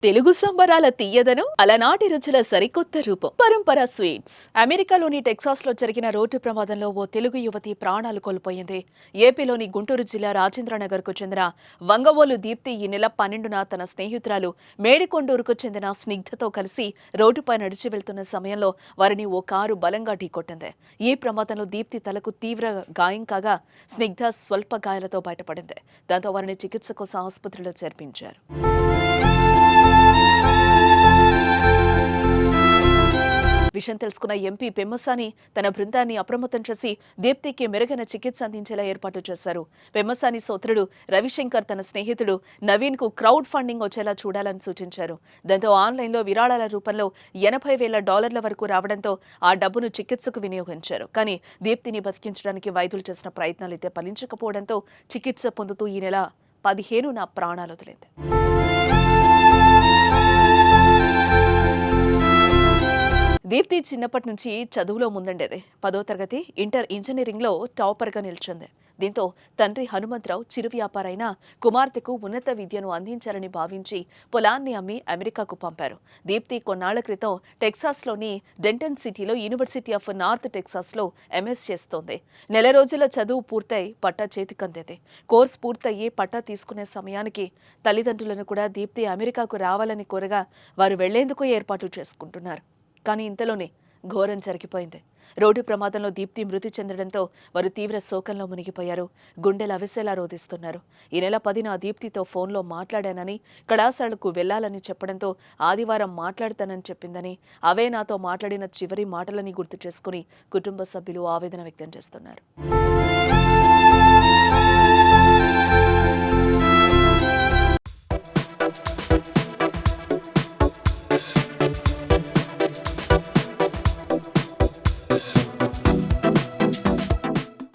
తెలుగు సంబరాల తీయదనం అలనాటి రుచుల సరికొత్త రూపం పరంపర స్వీట్స్. అమెరికాలోని టెక్సాస్ లో జరిగిన రోడ్డు ప్రమాదంలో ఓ తెలుగు యువతి ప్రాణాలు కోల్పోయింది. ఏపీలోని గుంటూరు జిల్లా రాజేంద్రనగర్ కు చెందిన వంగవోలు దీప్తి ఈ నెల 12న తన స్నేహితురాలు మేడికొండూరుకు చెందిన స్నిగ్ధతో కలిసి రోడ్డుపై నడిచి వెళ్తున్న సమయంలో వారిని ఓ కారు బలంగా ఢీకొట్టింది. ఈ ప్రమాదంలో దీప్తి తలకు తీవ్ర గాయం కాగా స్నిగ్ధ స్వల్ప గాయాలతో బయటపడింది. దాంతో వారిని చికిత్స కోసం ఆసుపత్రిలో చేర్పించారు. విషయం తెలుసుకున్న ఎంపీ పెమ్మసాని తన బృందాన్ని అప్రమత్తం చేసి దీప్తికి మెరుగైన చికిత్స అందించేలా ఏర్పాటు చేశారు. పెమ్మసాని సోదరుడు రవిశంకర్ తన స్నేహితుడు నవీన్ కు క్రౌడ్ ఫండింగ్ వచ్చేలా చూడాలని సూచించారు. దాంతో ఆన్లైన్లో విరాళాల రూపంలో $80,000 వరకు రావడంతో ఆ డబ్బును చికిత్సకు వినియోగించారు. కానీ దీప్తిని బతికించడానికి వైద్యులు చేసిన ప్రయత్నాలైతే ఫలించకపోవడంతో చికిత్స పొందుతూ ఈ నెల 15న ప్రాణాలు వదిలింది. దీప్తి చిన్నప్పటి నుంచి చదువులో ముందుండేది. 10వ తరగతి ఇంటర్ ఇంజనీరింగ్లో టాపర్గా నిలిచింది. దీంతో తండ్రి హనుమంతరావు చిరు వ్యాపారైన కుమార్తెకు ఉన్నత విద్యను అందించాలని భావించి పొలాన్ని అమ్మి అమెరికాకు పంపారు. దీప్తి కొన్నాళ్ల క్రితం టెక్సాస్లోని డెంటన్ సిటీలో యూనివర్సిటీ ఆఫ్ నార్త్ టెక్సాస్లో ఎంఎస్ చేస్తోంది. నెల రోజుల చదువు పూర్తయి పట్టా చేతికందేది. కోర్సు పూర్తయ్యి పట్టా తీసుకునే సమయానికి తల్లిదండ్రులను కూడా దీప్తి అమెరికాకు రావాలని కోరగా వారు వెళ్లేందుకు ఏర్పాట్లు చేసుకుంటున్నారు. కానీ ఇంతలోనే ఘోరం జరిగిపోయింది. రోడ్డు ప్రమాదంలో దీప్తి మృతి చెందడంతో వారు తీవ్ర శోకంలో మునిగిపోయారు. గుండెలు అవిసేలా రోధిస్తున్నారు. ఈ నెల 10న దీప్తితో ఫోన్లో మాట్లాడానని, కళాశాలకు వెళ్లాలని చెప్పడంతో ఆదివారం మాట్లాడతానని చెప్పిందని, అవే నాతో మాట్లాడిన చివరి మాటలని గుర్తు చేసుకుని కుటుంబ సభ్యులు ఆవేదన వ్యక్తం చేస్తున్నారు.